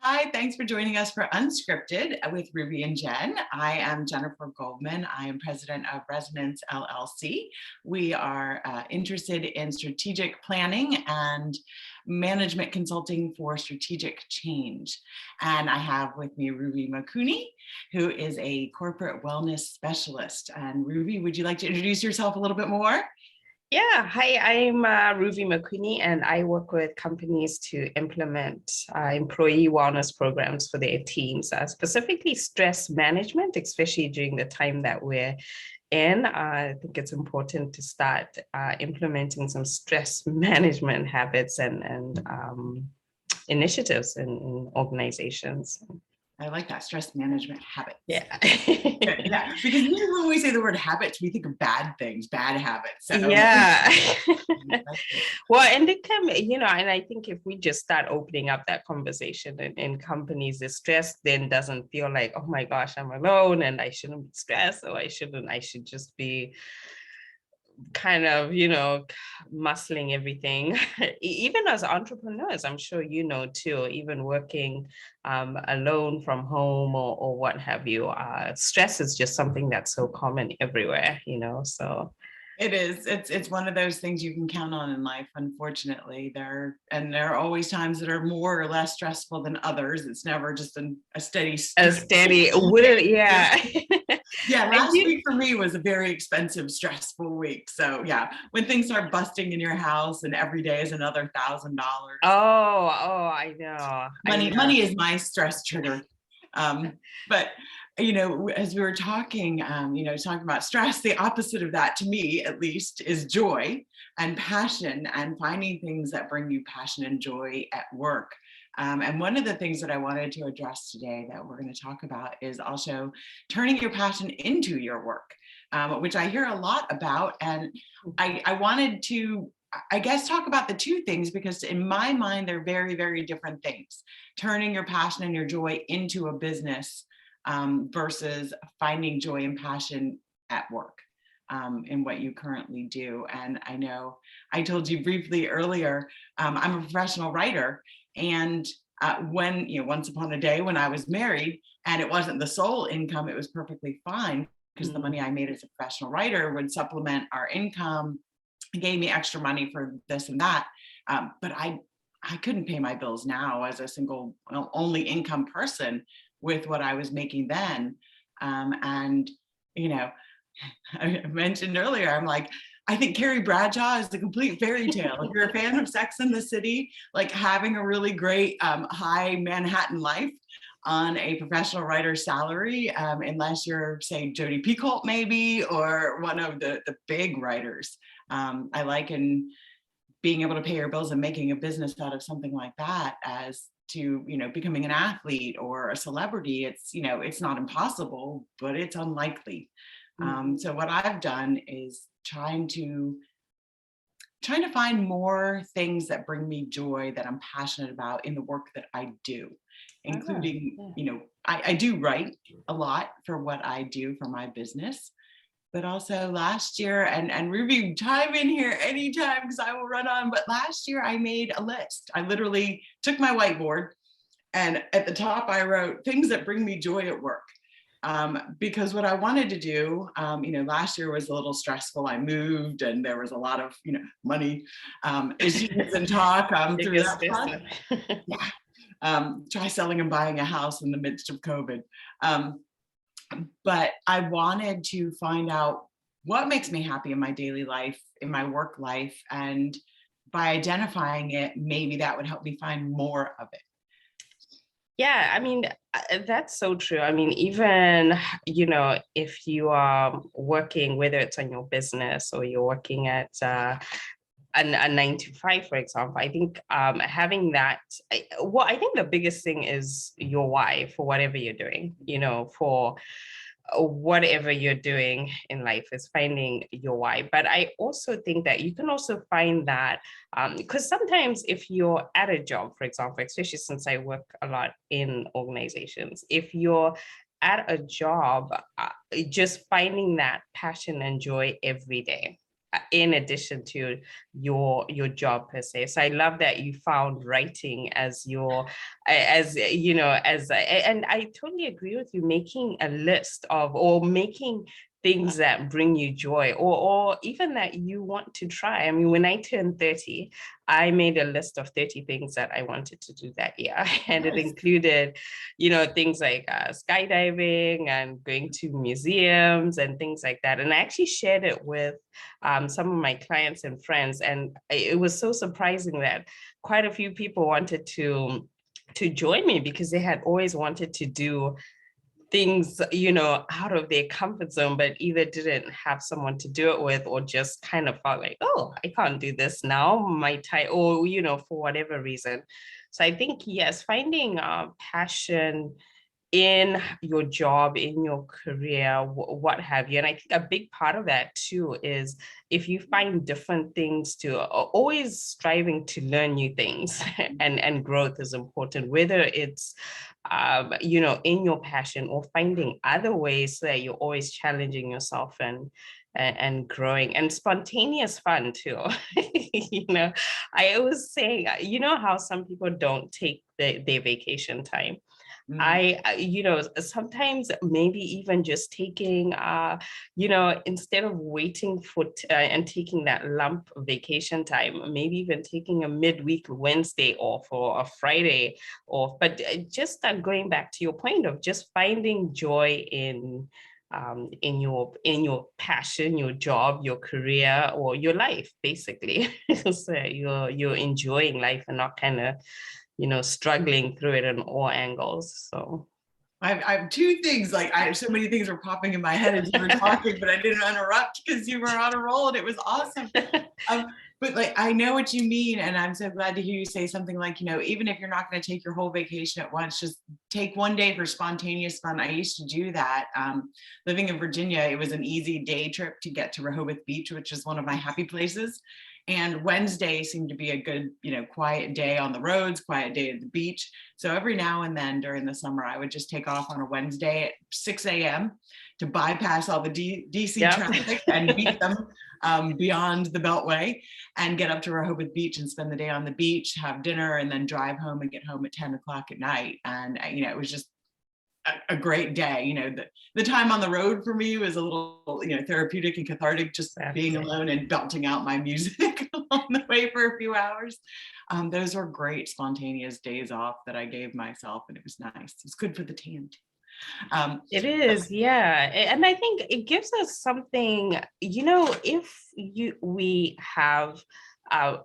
Hi, thanks for joining us for Unscripted with Ruvi and Jenn. I am Jennifer Goldman. I am president of Resonance LLC. We are interested in strategic planning and management consulting for strategic change. And I have with me Ruvi Makuni, who is a corporate wellness specialist. And Ruvi, would you like to introduce yourself a little bit more? Yeah, hi, I'm Ruvi McQueenie, and I work with companies to implement employee wellness programs for their teams, specifically stress management, especially during the time that we're in. I think it's important to start implementing some stress management habits and initiatives in organizations. I like that, stress management habits. Yeah. Yeah, because usually when we say the word habits, we think of bad things, bad habits. So. Yeah. Well, and it can, and I think if we just start opening up that conversation in companies, the stress then doesn't feel like, oh my gosh, I'm alone and I shouldn't be stressed, or I should just be kind of, muscling everything. Even as entrepreneurs, I'm sure too, even working alone from home or what have you, stress is just something that's so common everywhere, so. It is. It's one of those things you can count on in life. Unfortunately, there are always times that are more or less stressful than others. It's never just a steady. Yeah. Yeah, last week for me was a very expensive, stressful week. So yeah, when things start busting in your house and every day is another $1,000. I know. Money is my stress trigger. But as we were talking, talking about stress, the opposite of that, to me at least, is joy and passion and finding things that bring you passion and joy at work. And one of the things that I wanted to address today that we're going to talk about is also turning your passion into your work, which I hear a lot about. And I wanted to, I guess, talk about the two things, because in my mind, they're very, very different things. Turning your passion and your joy into a business versus finding joy and passion at work in what you currently do. And I know I told you briefly earlier, I'm a professional writer. And when, once upon a day when I was married and it wasn't the sole income, it was perfectly fine, because the money I made as a professional writer would supplement our income. It gave me extra money for this and that. But I couldn't pay my bills now as a single, only income person with what I was making then. And, I mentioned earlier, I'm like, I think Carrie Bradshaw is the complete fairy tale. If you're a fan of Sex and the City, like having a really great high Manhattan life on a professional writer's salary, unless you're, say, Jodi Picoult maybe, or one of the big writers. I liken being able to pay your bills and making a business out of something like that as to, becoming an athlete or a celebrity. It's, it's not impossible, but it's unlikely. So what I've done is trying to find more things that bring me joy, that I'm passionate about in the work that I do, including, I do write a lot for what I do for my business. But also last year, and Ruby, chime in here anytime because I will run on. But last year I made a list. I literally took my whiteboard and at the top I wrote things that bring me joy at work. Because what I wanted to do, last year was a little stressful. I moved and there was a lot of, money issues and talk through that process. Yeah. Try selling and buying a house in the midst of COVID. But I wanted to find out what makes me happy in my daily life, in my work life. And by identifying it, maybe that would help me find more of it. Yeah, I mean, that's so true. I mean, even, if you are working, whether it's on your business or you're working at a 9 to 5, for example, I think having that, I think the biggest thing is your why for whatever you're doing, for whatever you're doing in life is finding your why. But I also think that you can also find that because sometimes if you're at a job, for example, especially since I work a lot in organizations, if you're at a job, just finding that passion and joy every day in addition to your job per se. So I love that you found writing as your, as you know, and I totally agree with you, making a list of, or making things that bring you joy, or even that you want to try. I mean, when I turned 30, I made a list of 30 things that I wanted to do that year. And it included, things like skydiving and going to museums and things like that. And I actually shared it with some of my clients and friends. And it was so surprising that quite a few people wanted to join me, because they had always wanted to do things, out of their comfort zone, but either didn't have someone to do it with, or just kind of felt like, oh, I can't do this now, my time, or, for whatever reason. So I think, yes, finding passion in your job, in your career, what have you. And I think a big part of that too is, if you find different things to, always striving to learn new things, and growth is important, whether it's in your passion, or finding other ways so that you're always challenging yourself and growing, and spontaneous fun too. I always say, how some people don't take their vacation time. Sometimes maybe even just taking, instead of waiting for and taking that lump vacation time, maybe even taking a midweek Wednesday off, or a Friday off, but just going back to your point of just finding joy in your passion, your job, your career, or your life, basically. So you're enjoying life and not kind of struggling through it in all angles. So I have two things, like I have so many things were popping in my head as you were talking, but I didn't interrupt because you were on a roll and it was awesome. But like, I know what you mean. And I'm so glad to hear you say something like, even if you're not going to take your whole vacation at once, just take one day for spontaneous fun. I used to do that. Living in Virginia, it was an easy day trip to get to Rehoboth Beach, which is one of my happy places. And Wednesday seemed to be a good, quiet day on the roads, quiet day at the beach. So every now and then during the summer, I would just take off on a Wednesday at 6 a.m. to bypass all the DC traffic and beat them beyond the Beltway, and get up to Rehoboth Beach and spend the day on the beach, have dinner, and then drive home and get home at 10 o'clock at night. And, it was just a great day. The time on the road for me was a little, therapeutic and cathartic, just being alone and belting out my music on the way for a few hours. Those were great spontaneous days off that I gave myself, and it was nice. It's good for the tan too. It is, yeah. And I think it gives us something, if we have,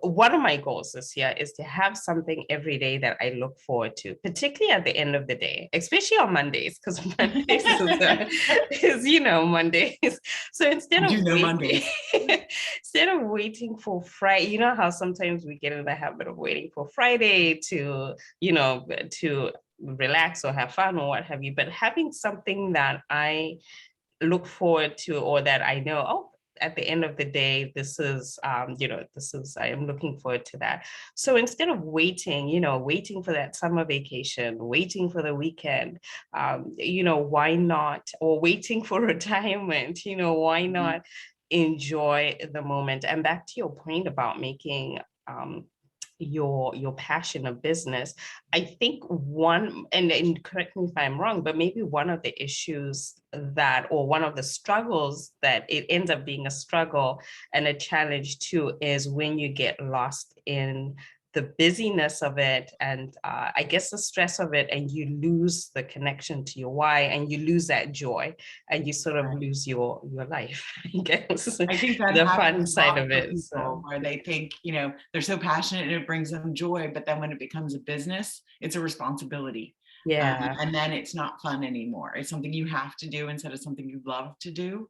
one of my goals this year is to have something every day that I look forward to, particularly at the end of the day, especially on Mondays, because Mondays is Mondays. So instead of waiting for Friday, how sometimes we get in the habit of waiting for Friday to relax or have fun or what have you, but having something that I look forward to, or that I know, oh, at the end of the day, this is, I am looking forward to that. So instead of waiting for that summer vacation, waiting for the weekend, why not, or waiting for retirement, why not enjoy the moment? And back to your point about making, your passion of business, I think one, and correct me if I'm wrong, but maybe one of the issues that, or one of the struggles that it ends up being a struggle and a challenge too, is when you get lost in the busyness of it, and I guess the stress of it, and you lose the connection to your why, and you lose that joy, and you sort of lose your life, I guess. I think that the fun side of it, where they think, they're so passionate and it brings them joy, but then when it becomes a business, it's a responsibility. And then it's not fun anymore. It's something you have to do instead of something you love to do,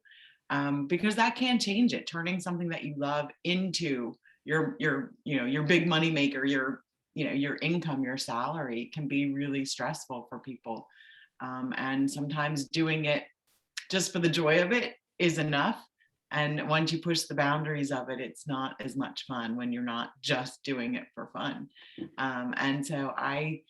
because that can change it. Turning something that you love into your big money maker, your income, your salary, can be really stressful for people. And sometimes doing it just for the joy of it is enough. And once you push the boundaries of it, it's not as much fun when you're not just doing it for fun. And so I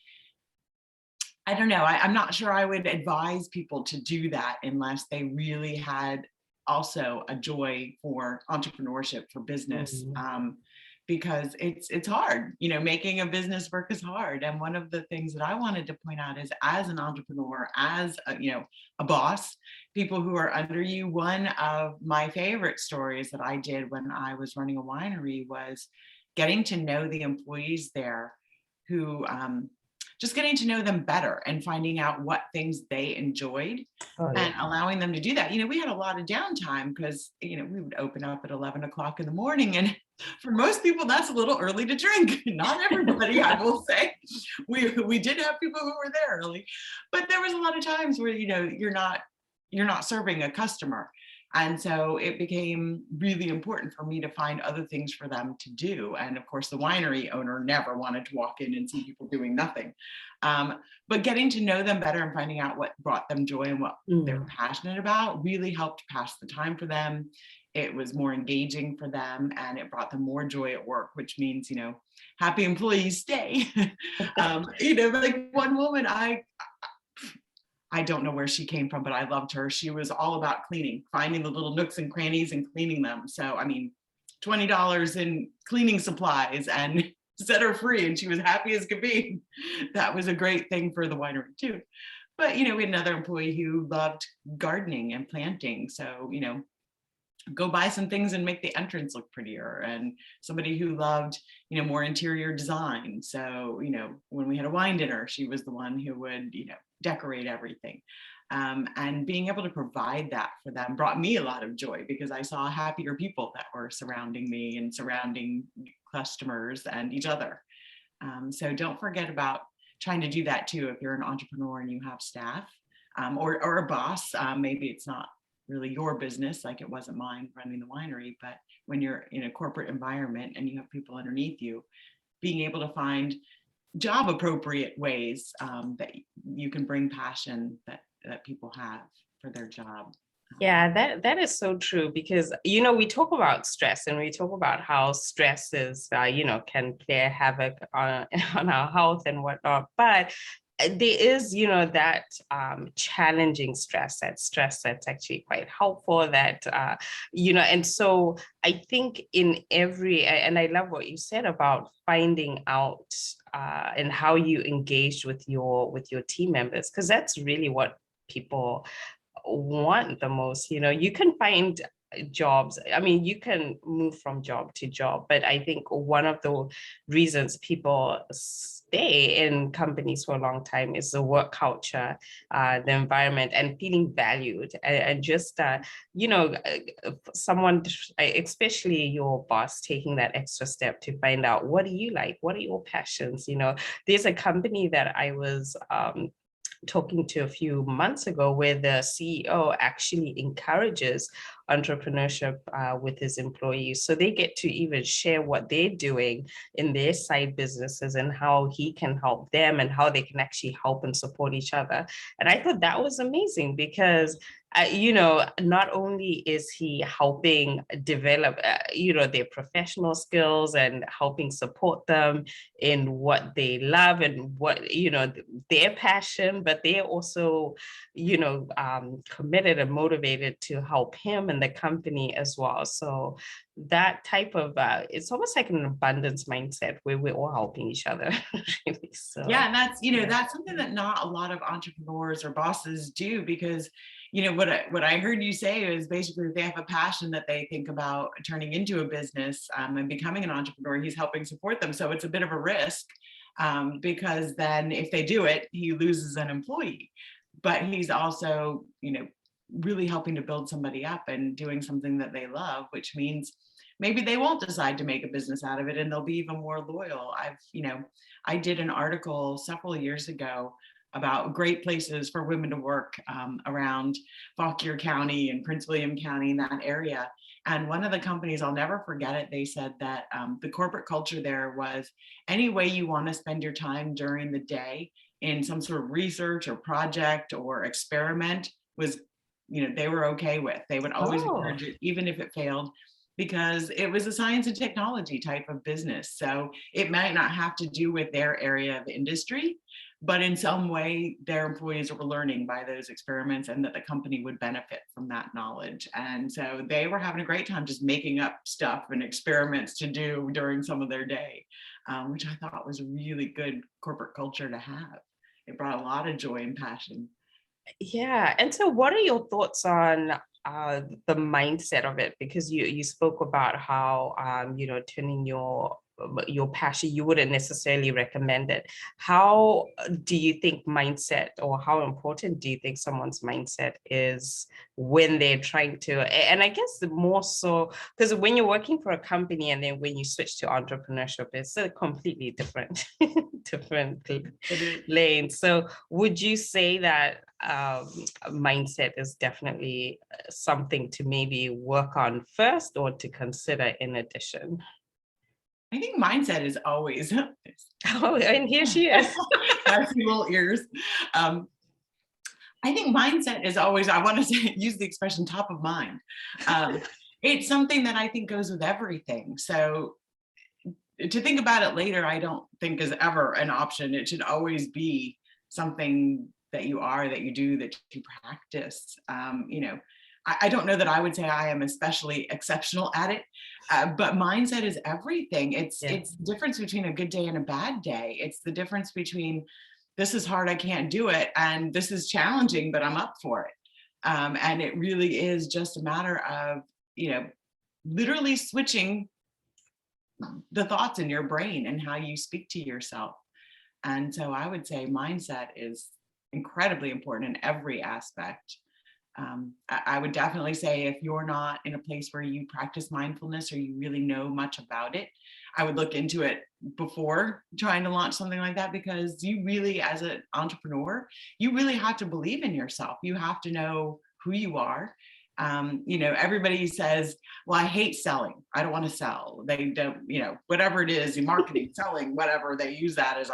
don't know, I'm not sure I would advise people to do that unless they really had also a joy for entrepreneurship, for business. Mhm. Because it's hard, making a business work is hard. And one of the things that I wanted to point out is, as an entrepreneur, as a boss, people who are under you, one of my favorite stories that I did when I was running a winery was getting to know the employees there, who just getting to know them better and finding out what things they enjoyed Oh and yeah. allowing them to do that. We had a lot of downtime because, we would open up at 11 o'clock in the morning. And for most people, that's a little early to drink. Not everybody, I will say. We did have people who were there early, but there was a lot of times where, you're not serving a customer. And so it became really important for me to find other things for them to do. And of course, the winery owner never wanted to walk in and see people doing nothing. But getting to know them better and finding out what brought them joy and what they're Mm. passionate about really helped pass the time for them. It was more engaging for them, and it brought them more joy at work, which means, happy employees stay. Like one woman, I don't know where she came from, but I loved her. She was all about cleaning, finding the little nooks and crannies and cleaning them. So, I mean, $20 in cleaning supplies and set her free, and she was happy as could be. That was a great thing for the winery too. But, we had another employee who loved gardening and planting. So, go buy some things and make the entrance look prettier. And somebody who loved, more interior design. So, when we had a wine dinner, she was the one who would, decorate everything. And being able to provide that for them brought me a lot of joy, because I saw happier people that were surrounding me and surrounding customers and each other. So don't forget about trying to do that too. If you're an entrepreneur and you have staff, or a boss, maybe it's not really your business, like it wasn't mine running the winery, but when you're in a corporate environment and you have people underneath you, being able to find job appropriate ways that you can bring passion that people have for their job. Yeah, that is so true, because we talk about stress and we talk about how stress is can play havoc on on our health and whatnot, but there is that challenging stress, that stress that's actually quite helpful, that and so I think in every, and I love what you said about finding out and how you engaged with your team members, because that's really what people want the most. You can find jobs, I mean, you can move from job to job, but I think one of the reasons people stay in companies for a long time is the work culture, the environment, and feeling valued, and just someone, especially your boss, taking that extra step to find out, what do you like, what are your passions. There's a company that I was talking to a few months ago, where the CEO actually encourages entrepreneurship with his employees. So they get to even share what they're doing in their side businesses and how he can help them and how they can actually help and support each other. And I thought that was amazing, because not only is he helping develop, their professional skills and helping support them in what they love and what, their passion, but they're also, committed and motivated to help him and the company as well. So that type of, it's almost like an abundance mindset where we're all helping each other. Really. So Yeah, and that's something that not a lot of entrepreneurs or bosses do, because what I heard you say is basically, if they have a passion that they think about turning into a business, and becoming an entrepreneur, he's helping support them. So it's a bit of a risk, because then if they do it, he loses an employee. But he's also, really helping to build somebody up and doing something that they love, which means maybe they won't decide to make a business out of it, and they'll be even more loyal. I did an article several years ago about great places for women to work, around Fauquier County and Prince William County, in that area. And one of the companies, I'll never forget it, they said that the corporate culture there was, any way you want to spend your time during the day in some sort of research or project or experiment was, they were okay with. They would always oh encourage it, even if it failed, because it was a science and technology type of business. So it might not have to do with their area of industry, but in some way their employees were learning by those experiments and that the company would benefit from that knowledge. And so they were having a great time just making up stuff and experiments to do during some of their day, which I thought was a really good corporate culture to have. It brought a lot of joy and passion. Yeah. And so what are your thoughts on the mindset of it? Because you spoke about how turning your passion, you wouldn't necessarily recommend it. How do you think mindset, or how important do you think someone's mindset is when they're trying to, and I guess more so, because when you're working for a company and then when you switch to entrepreneurship, it's a completely different different lane. So would you say that mindset is definitely something to maybe work on first or to consider in addition? I think mindset is always, Oh, and here she is. that's little ears. Um, I think mindset is always, I want to say, use the expression top of mind. Um, it's something that I think goes with everything. So to think about it later, I don't think is ever an option. It should always be something that you are, that you do, that you practice. I don't know that I would say I am especially exceptional at it, but mindset is everything. It's the difference between a good day and a bad day. It's the difference between this is hard, I can't do it, and this is challenging, but I'm up for it. And it really is just a matter of, literally switching the thoughts in your brain and how you speak to yourself. And so I would say mindset is incredibly important in every aspect. I would definitely say if you're not in a place where you practice mindfulness or you really know much about it, I would look into it before trying to launch something like that, because you really, as an entrepreneur, you really have to believe in yourself. You have to know who you are. Everybody says, well, I hate selling. I don't want to sell. They don't, whatever it is, marketing, selling, whatever, they use that as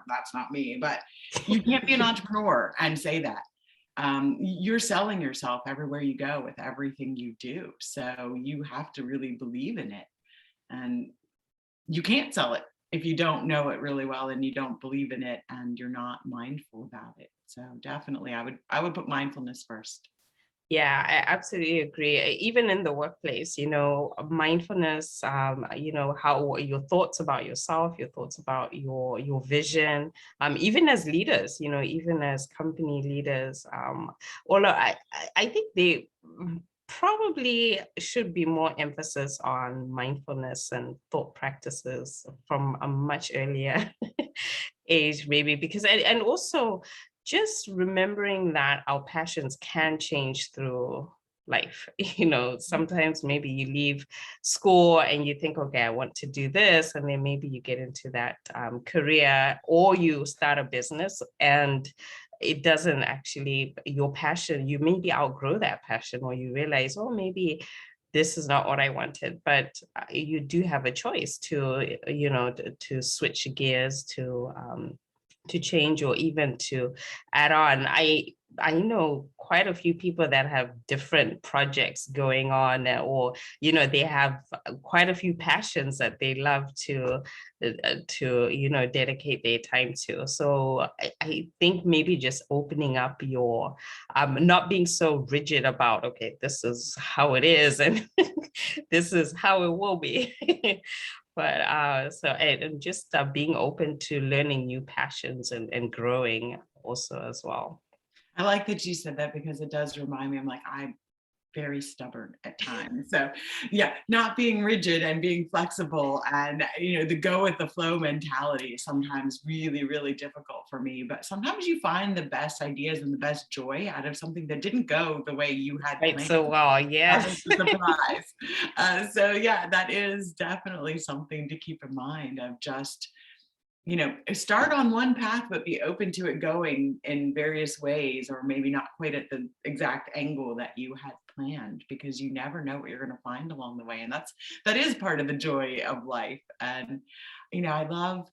that's not me. But you can't be an entrepreneur and say that. You're selling yourself everywhere you go with everything you do. So you have to really believe in it. And you can't sell it if you don't know it really well and you don't believe in it and you're not mindful about it. So definitely I would put mindfulness first. Yeah, I absolutely agree. Even in the workplace, mindfulness, how your thoughts about yourself, your thoughts about your vision, even as leaders, even as company leaders, although I think they probably should be more emphasis on mindfulness and thought practices from a much earlier age, maybe, because and also just remembering that our passions can change through life. Sometimes maybe you leave school and you think, okay, I want to do this, and then maybe you get into that career, or you start a business and it doesn't actually, your passion, you maybe outgrow that passion, or you realize, oh, maybe this is not what I wanted. But you do have a choice to, to switch gears, to change, or even to add on. I know quite a few people that have different projects going on, or they have quite a few passions that they love to dedicate their time to. So I think maybe just opening up your not being so rigid about, okay, this is how it is and this is how it will be. But so and just being open to learning new passions and growing also as well. I like that you said that, because it does remind me, I'm very stubborn at times. So yeah, not being rigid and being flexible, and the go with the flow mentality is sometimes really, really difficult for me. But sometimes you find the best ideas and the best joy out of something that didn't go the way you had Right, planned. so well, yes. It's a surprise. So yeah, that is definitely something to keep in mind, of just start on one path, but be open to it going in various ways, or maybe not quite at the exact angle that you had planned, because you never know what you're going to find along the way. And that is part of the joy of life. And I love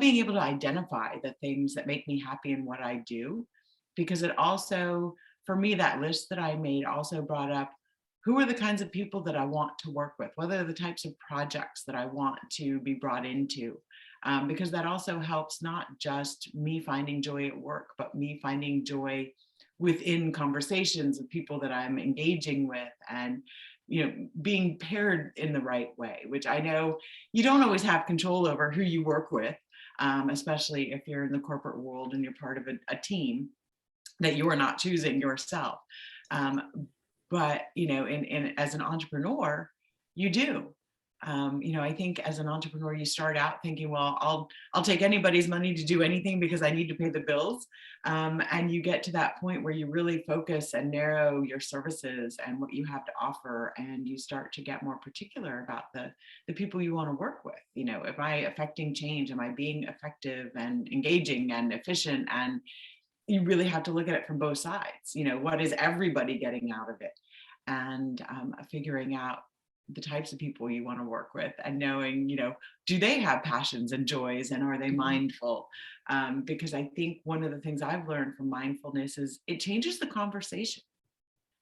being able to identify the things that make me happy in what I do, because it also, for me, that list that I made also brought up who are the kinds of people that I want to work with, what are the types of projects that I want to be brought into. because that also helps not just me finding joy at work, but me finding joy within conversations with people that I'm engaging with, and being paired in the right way, which I know you don't always have control over who you work with, especially if you're in the corporate world and you're part of a team that you are not choosing yourself. But as an entrepreneur, you do. I think as an entrepreneur, you start out thinking, well, I'll take anybody's money to do anything because I need to pay the bills. And you get to that point where you really focus and narrow your services and what you have to offer, and you start to get more particular about the people you want to work with. Am I affecting change? Am I being effective and engaging and efficient? And you really have to look at it from both sides. What is everybody getting out of it? And figuring out the types of people you want to work with, and knowing, do they have passions and joys, and are they mindful? Because I think one of the things I've learned from mindfulness is it changes the conversation.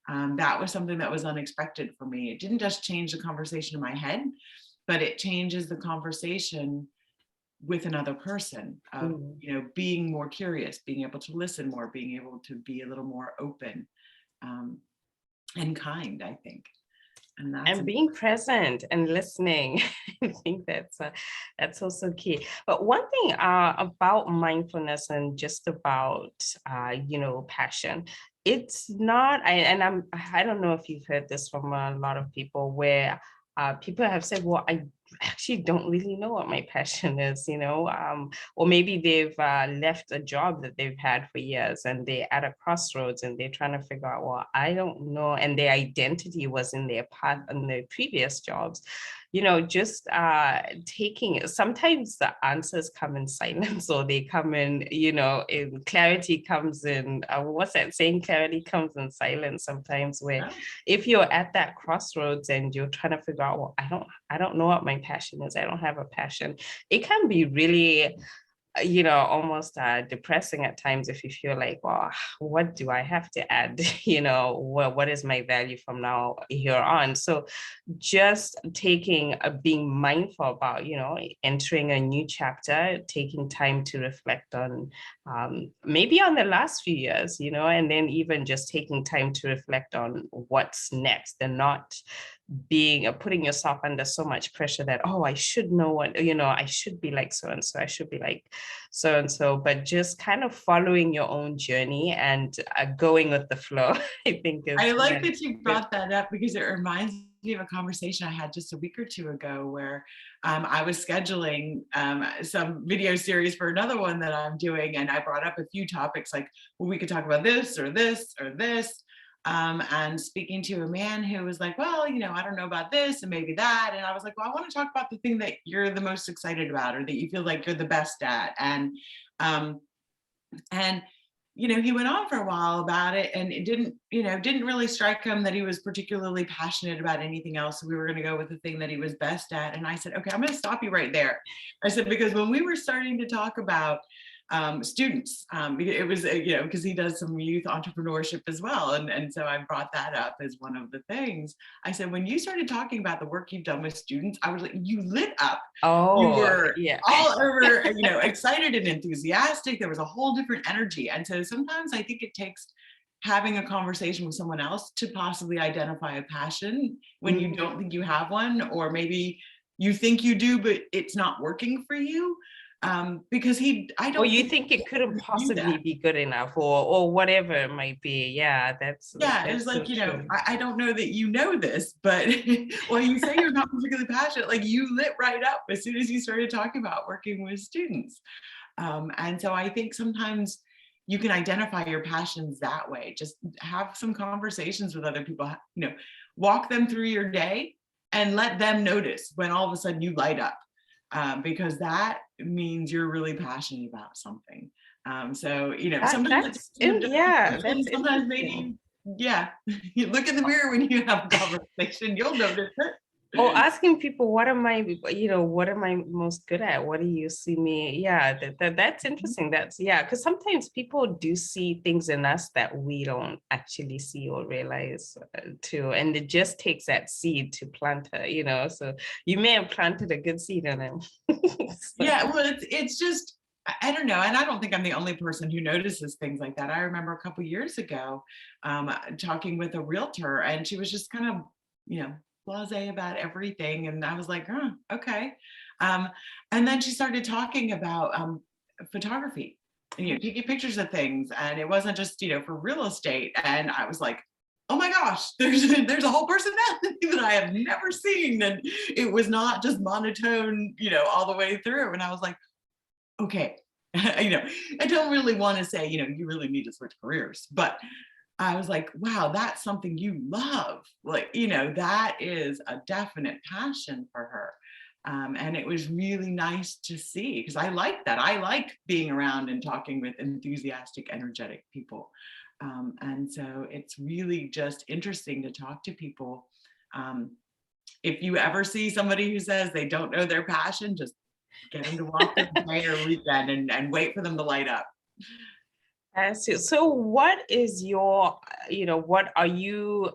That was something that was unexpected for me. It didn't just change the conversation in my head, but it changes the conversation with another person, of being more curious, being able to listen more, being able to be a little more open and kind, I think. And being present and listening. I think that's also key. But one thing about mindfulness and just about passion, it's not. I don't know if you've heard this from a lot of people, where people have said, well, I actually don't really know what my passion is, or maybe they've left a job that they've had for years and they're at a crossroads and they're trying to figure out, well, I don't know. And their identity was in their path in their previous jobs. Just taking, sometimes the answers come in silence, or they come in, in clarity comes in, what's that saying? Clarity comes in silence sometimes, where if you're at that crossroads and you're trying to figure out, well, I don't know what my passion is. I don't have a passion. It can be really, almost depressing at times if you feel like, well, what do I have to add? What is my value from now here on? So just being mindful about, entering a new chapter, taking time to reflect on maybe on the last few years, and then even just taking time to reflect on what's next, and not putting yourself under so much pressure that, oh, I should know what, I should be like so-and-so, I should be like so-and-so, but just kind of following your own journey and going with the flow. I think I like that you brought that up, because it reminds me of a conversation I had just a week or two ago, where I was scheduling some video series for another one that I'm doing, and I brought up a few topics like, well, we could talk about this or this or this. And speaking to a man who was like, well, I don't know about this and maybe that. And I was like, well, I want to talk about the thing that you're the most excited about, or that you feel like you're the best at. And he went on for a while about it, and it didn't really strike him that he was particularly passionate about anything else. So we were going to go with the thing that he was best at. And I said, okay, I'm going to stop you right there. I said, because when we were starting to talk about students, it was, because he does some youth entrepreneurship as well. And so I brought that up as one of the things. I said, when you started talking about the work you've done with students, I was like, you lit up. Oh, you were all over, yeah. excited and enthusiastic. There was a whole different energy. And so sometimes I think it takes having a conversation with someone else to possibly identify a passion when you don't think you have one, or maybe you think you do, but it's not working for you. Because or you think it couldn't possibly be good enough, or whatever it might be. Yeah, that's it's like, so I don't know that you know this, but well, you say you're not particularly passionate, like you lit right up as soon as you started talking about working with students. And so I think sometimes you can identify your passions that way. Just have some conversations with other people, walk them through your day and let them notice when all of a sudden you light up. Because that means you're really passionate about something. So, sometimes sometimes maybe, you look in the mirror when you have a conversation, you'll notice it. Or asking people, what am I, what am I most good at? What do you see me? Yeah, that's interesting. That's, yeah, because sometimes people do see things in us that we don't actually see or realize too. And it just takes that seed to plant her, so you may have planted a good seed in him. Yeah, well, it's just, I don't know. And I don't think I'm the only person who notices things like that. I remember a couple years ago talking with a realtor, and she was just kind of, blasé about everything. And I was like, oh, okay. Um, and then she started talking about photography, and, taking pictures of things. And it wasn't just, for real estate. And I was like, oh my gosh, there's a whole personality that I have never seen. And it was not just monotone, all the way through. And I was like, okay, I don't really want to say, you really need to switch careers, but I was like, wow, that's something you love. Like, that is a definite passion for her. And it was really nice to see, because I like that. I like being around and talking with enthusiastic, energetic people. And so it's really just interesting to talk to people. If you ever see somebody who says they don't know their passion, just get them to walk through the day or weekend and wait for them to light up. So what is your, what are you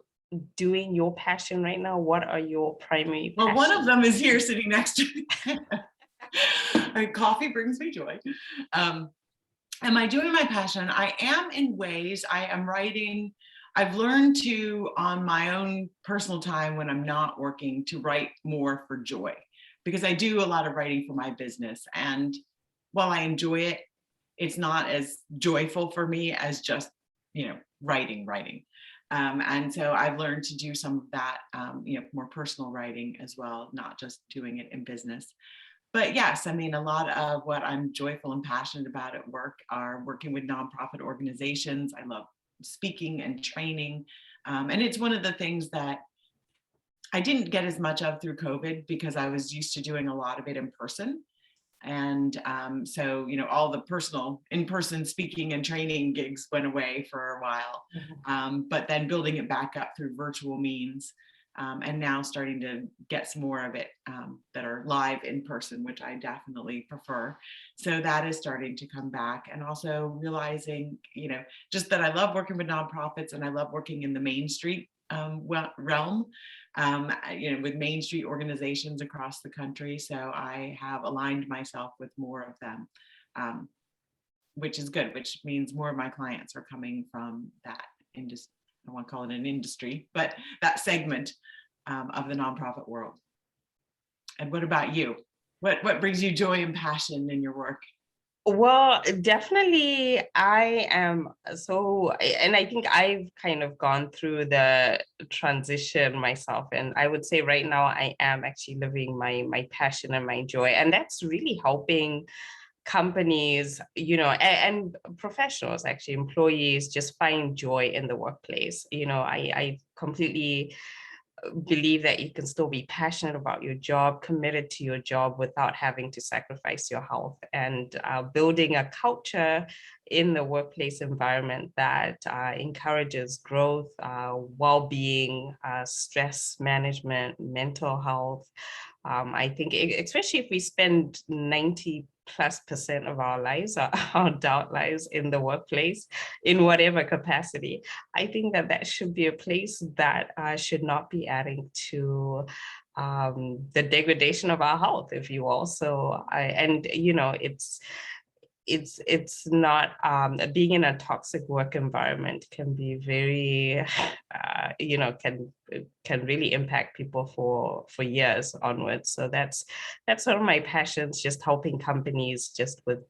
doing your passion right now? What are your primary Well, one of passions? them is here sitting next to me. Coffee brings me joy. Am I doing my passion? I am in ways. I am writing. I've learned to, on my own personal time when I'm not working, to write more for joy, because I do a lot of writing for my business. And while I enjoy it, it's not as joyful for me as just, writing. And so I've learned to do some of that, more personal writing as well, not just doing it in business. But yes, I mean, a lot of what I'm joyful and passionate about at work are working with nonprofit organizations. I love speaking and training. And it's one of the things that I didn't get as much of through COVID, because I was used to doing a lot of it in person. And so, all the personal in-person speaking and training gigs went away for a while, but then building it back up through virtual means, and now starting to get some more of it that are live in person, which I definitely prefer. So that is starting to come back. And also realizing, just that I love working with nonprofits, and I love working in the Main Street realm, with Main Street organizations across the country. So I have aligned myself with more of them, which is good, which means more of my clients are coming from that industry. I don't want to call it an industry, but that segment of the nonprofit world. And what about you? What brings you joy and passion in your work? Well, definitely I am so, and I think I've kind of gone through the transition myself. And I would say right now I am actually living my passion and my joy. And that's really helping companies, and professionals, actually employees, just find joy in the workplace. I completely believe that you can still be passionate about your job, committed to your job without having to sacrifice your health, and building a culture in the workplace environment that encourages growth, well-being, stress management, mental health. I think, especially if we spend 90+% of our lives, our adult lives, in the workplace, in whatever capacity, I think that should be a place that should not be adding to the degradation of our health, if you will. So it's not, being in a toxic work environment can be very can really impact people for years onwards. So that's one of my passions, just helping companies just with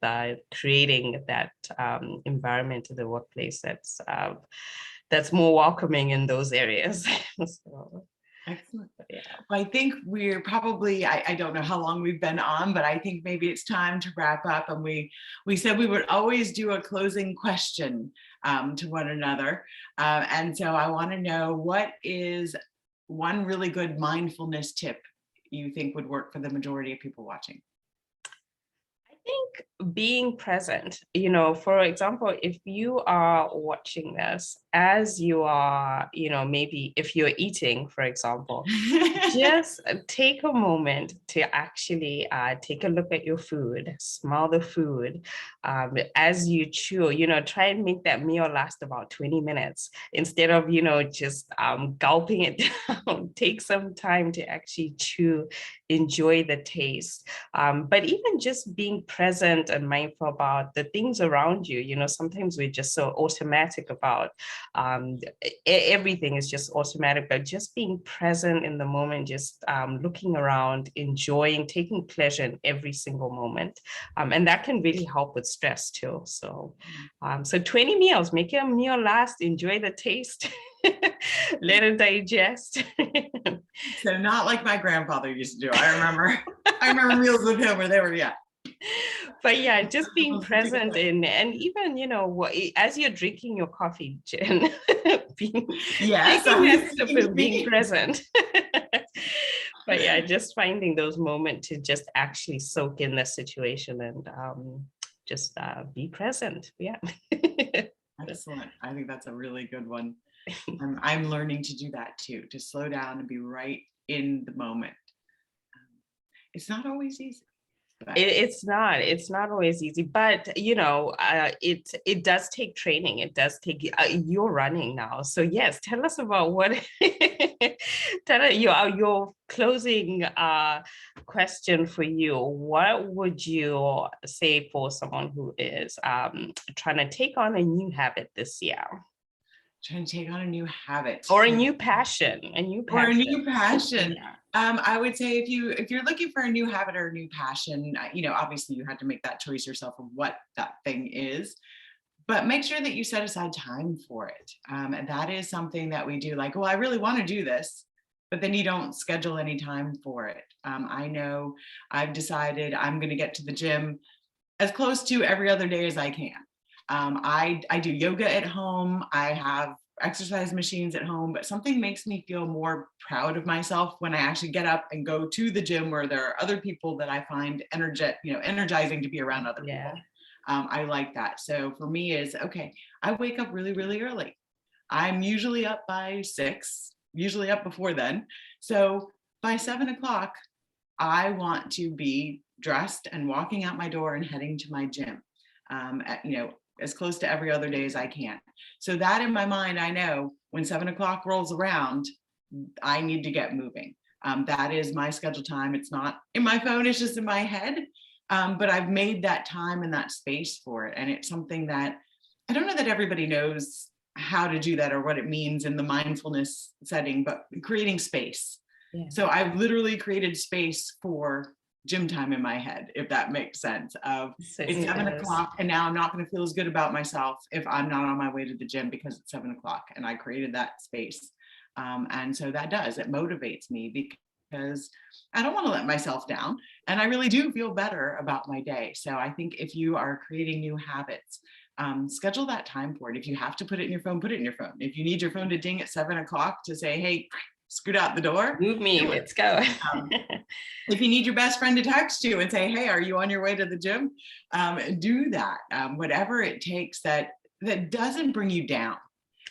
creating that environment in the workplace that's more welcoming in those areas. So, Excellent. yeah. Well, I think we're probably, I don't know how long we've been on, but I think maybe it's time to wrap up. And we said we would always do a closing question to one another. And so I want to know, what is one really good mindfulness tip you think would work for the majority of people watching? I think being present, for example, if you are watching this as you are, maybe if you're eating, for example, just take a moment to actually take a look at your food, smell the food as you chew, try and make that meal last about 20 minutes instead of, just gulping it down. Take some time to actually chew, enjoy the taste. But even just being present and mindful about the things around you, sometimes we're just so automatic about everything is just automatic, but just being present in the moment, just looking around, enjoying, taking pleasure in every single moment. And that can really help with stress too. So, so 20 meals, make your meal last, enjoy the taste, let it digest. So not like my grandfather used to do. I remember meals with him where they were, But yeah, just being present in, and even, as you're drinking your coffee, Jen, taking that sip and being present. But yeah, just finding those moments to just actually soak in the situation and just be present. Yeah. Excellent. I think that's a really good one. I'm learning to do that too, to slow down and be right in the moment. It's not always easy. It's not always easy, but it does take training. It does take, you're running now. So yes, tell us about what, your closing question for you. What would you say for someone who is trying to take on a new habit this year? Trying to take on a new habit or a new passion. Yeah. I would say if you're looking for a new habit or a new passion, obviously you had to make that choice yourself of what that thing is, but make sure that you set aside time for it. And that is something that we do, like, well, I really want to do this, but then you don't schedule any time for it. I know I've decided I'm going to get to the gym as close to every other day as I can. I do yoga at home. I have exercise machines at home, but something makes me feel more proud of myself when I actually get up and go to the gym where there are other people that I find energizing to be around other people. I like that. So for me is, okay, I wake up really, really early. I'm usually up by 6, usually up before then. So by 7 o'clock, I want to be dressed and walking out my door and heading to my gym. As close to every other day as I can. So that in my mind, I know when 7 o'clock rolls around, I need to get moving. That is my scheduled time. It's not in my phone, it's just in my head. But I've made that time and that space for it. And it's something that I don't know that everybody knows how to do that or what it means in the mindfulness setting, but creating space. Yeah. So I've literally created space for gym time in my head, if that makes sense. It's 7 o'clock and now I'm not going to feel as good about myself if I'm not on my way to the gym because it's 7 o'clock and I created that space. And so it motivates me because I don't want to let myself down and I really do feel better about my day. So I think if you are creating new habits, schedule that time for it. If you have to put it in your phone, put it in your phone. If you need your phone to ding at 7 o'clock to say, hey, scoot out the door. Move me, let's go. If you need your best friend to text you and say, hey, are you on your way to the gym? Do that. Whatever it takes that doesn't bring you down.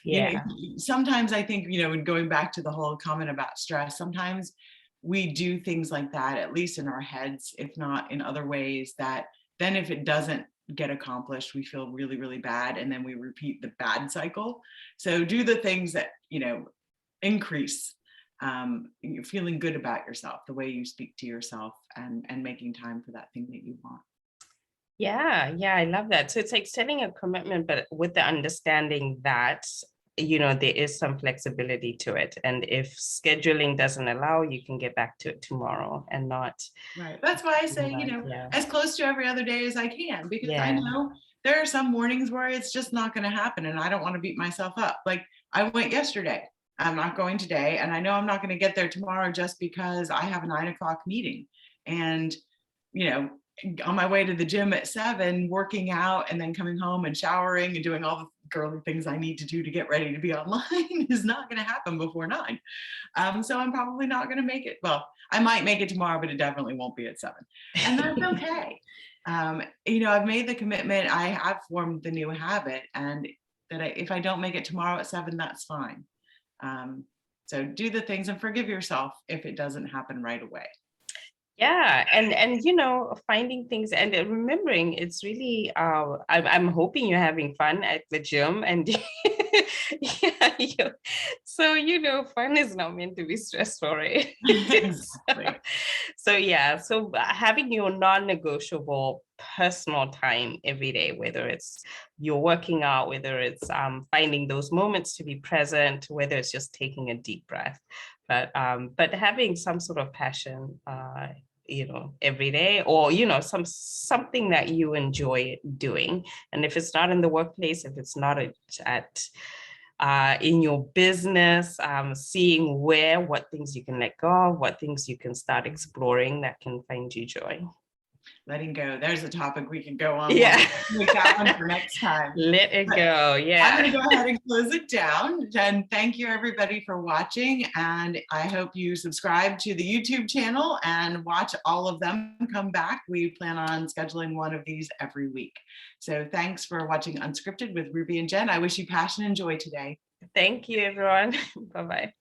Yeah. Sometimes I think, going back to the whole comment about stress, sometimes we do things like that, at least in our heads, if not in other ways, that then if it doesn't get accomplished, we feel really, really bad. And then we repeat the bad cycle. So do the things that, increase feeling good about yourself, the way you speak to yourself and making time for that thing that you want. Yeah, I love that. So it's like setting a commitment, but with the understanding that, there is some flexibility to it. And if scheduling doesn't allow, you can get back to it tomorrow and not. Right. That's why I say, as close to every other day as I can, because I know there are some mornings where it's just not going to happen and I don't want to beat myself up. Like I went yesterday. I'm not going today. And I know I'm not going to get there tomorrow just because I have a 9 o'clock meeting. And, on my way to the gym at 7, working out and then coming home and showering and doing all the girly things I need to do to get ready to be online is not going to happen before 9. So I'm probably not going to make it. Well, I might make it tomorrow, but it definitely won't be at 7. And that's okay. I've made the commitment. I have formed the new habit, and that if I don't make it tomorrow at 7, that's fine. So do the things and forgive yourself if it doesn't happen right away. Yeah, and finding things and remembering it's really I'm hoping you're having fun at the gym and yeah, so fun is not meant to be stressful, right? Exactly. So yeah, so having your non-negotiable personal time every day, whether it's you're working out, whether it's finding those moments to be present, whether it's just taking a deep breath, but having some sort of passion every day, or something that you enjoy doing. And if it's not in the workplace, if it's not at in your business, seeing what things you can let go of, what things you can start exploring that can find you joy. Letting go. There's a topic we can go on. Yeah. Make that one for next time. Let it go. Yeah. I'm going to go ahead and close it down. And thank you everybody for watching. And I hope you subscribe to the YouTube channel and watch all of them come back. We plan on scheduling one of these every week. So thanks for watching Unscripted with Ruvi and Jenn. I wish you passion and joy today. Thank you, everyone. Bye-bye.